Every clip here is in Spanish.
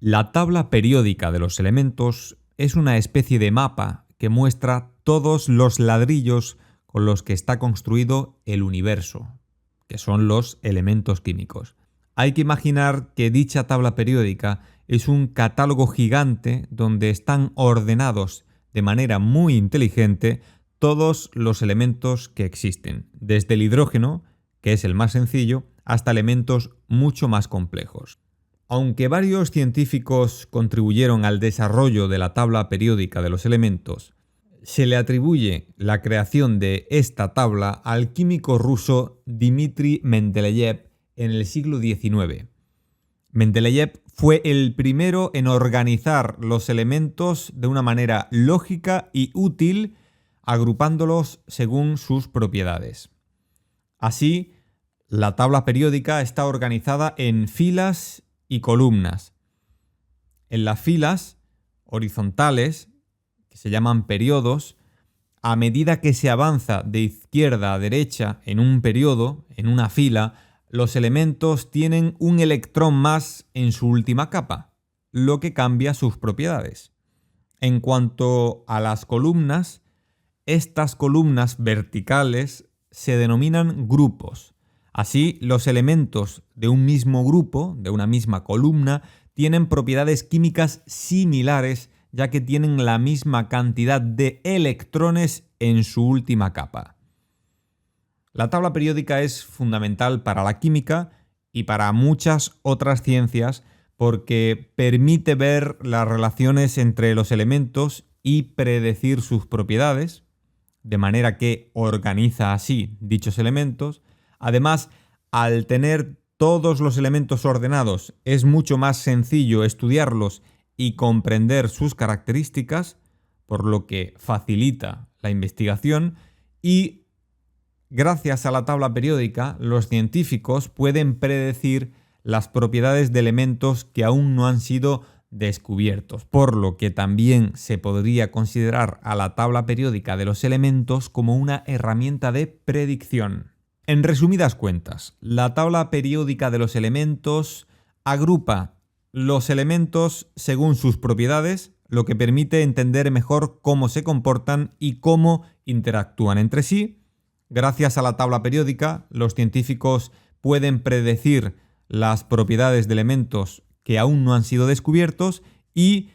La tabla periódica de los elementos es una especie de mapa que muestra todos los ladrillos con los que está construido el universo, que son los elementos químicos. Hay que imaginar que dicha tabla periódica es un catálogo gigante donde están ordenados de manera muy inteligente todos los elementos que existen, desde el hidrógeno, que es el más sencillo, hasta elementos mucho más complejos. Aunque varios científicos contribuyeron al desarrollo de la tabla periódica de los elementos, se le atribuye la creación de esta tabla al químico ruso Dmitri Mendeleev en el siglo XIX. Mendeleev fue el primero en organizar los elementos de una manera lógica y útil, agrupándolos según sus propiedades. Así, la tabla periódica está organizada en filas y columnas. En las filas horizontales, que se llaman periodos, a medida que se avanza de izquierda a derecha en un periodo, en una fila, los elementos tienen un electrón más en su última capa, lo que cambia sus propiedades. En cuanto a las columnas, estas columnas verticales se denominan grupos. Así, los elementos de un mismo grupo, de una misma columna, tienen propiedades químicas similares, ya que tienen la misma cantidad de electrones en su última capa. La tabla periódica es fundamental para la química y para muchas otras ciencias porque permite ver las relaciones entre los elementos y predecir sus propiedades, de manera que organiza así dichos elementos. Además, al tener todos los elementos ordenados, es mucho más sencillo estudiarlos y comprender sus características, por lo que facilita la investigación y, gracias a la tabla periódica, los científicos pueden predecir las propiedades de elementos que aún no han sido descubiertos, por lo que también se podría considerar a la tabla periódica de los elementos como una herramienta de predicción. En resumidas cuentas, la tabla periódica de los elementos agrupa los elementos según sus propiedades, lo que permite entender mejor cómo se comportan y cómo interactúan entre sí. Gracias a la tabla periódica, los científicos pueden predecir las propiedades de elementos que aún no han sido descubiertos y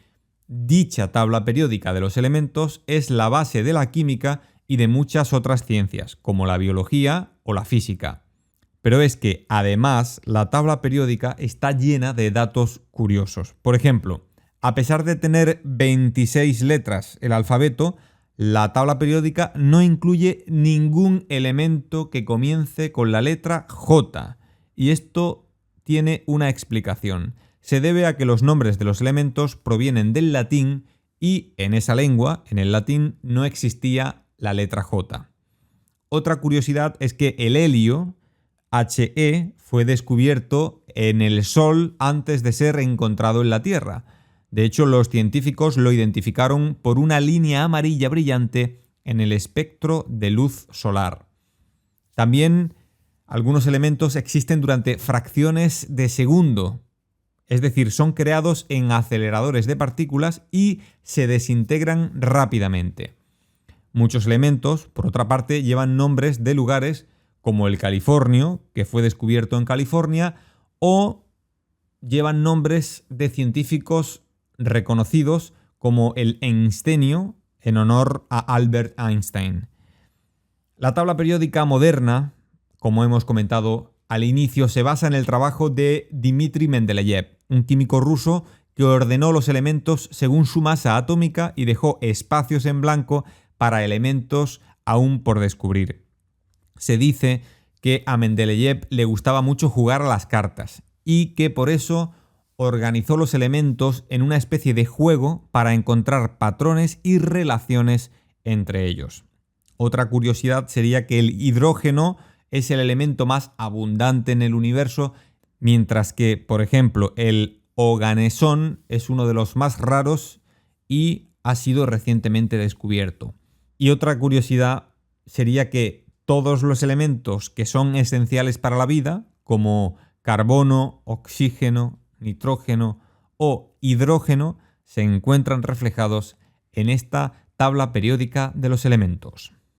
dicha tabla periódica de los elementos es la base de la química y de muchas otras ciencias, como la biología o la física. Pero es que, además, la tabla periódica está llena de datos curiosos. Por ejemplo, a pesar de tener 26 letras el alfabeto, la tabla periódica no incluye ningún elemento que comience con la letra J. Y esto tiene una explicación. Se debe a que los nombres de los elementos provienen del latín y en esa lengua, en el latín, no existía la letra J. Otra curiosidad es que el helio, He, fue descubierto en el Sol antes de ser encontrado en la Tierra. De hecho, los científicos lo identificaron por una línea amarilla brillante en el espectro de luz solar. También algunos elementos existen durante fracciones de segundo, es decir, son creados en aceleradores de partículas y se desintegran rápidamente. Muchos elementos, por otra parte, llevan nombres de lugares como el californio, que fue descubierto en California, o llevan nombres de científicos reconocidos como el einstenio, en honor a Albert Einstein. La tabla periódica moderna, como hemos comentado al inicio, se basa en el trabajo de Dmitri Mendeleev, un químico ruso que ordenó los elementos según su masa atómica y dejó espacios en blanco para elementos aún por descubrir. Se dice que a Mendeleev le gustaba mucho jugar a las cartas y que por eso organizó los elementos en una especie de juego para encontrar patrones y relaciones entre ellos. Otra curiosidad sería que el hidrógeno es el elemento más abundante en el universo, mientras que, por ejemplo, el oganesón es uno de los más raros y ha sido recientemente descubierto. Y otra curiosidad sería que todos los elementos que son esenciales para la vida, como carbono, oxígeno, nitrógeno o hidrógeno se encuentran reflejados en esta tabla periódica de los elementos.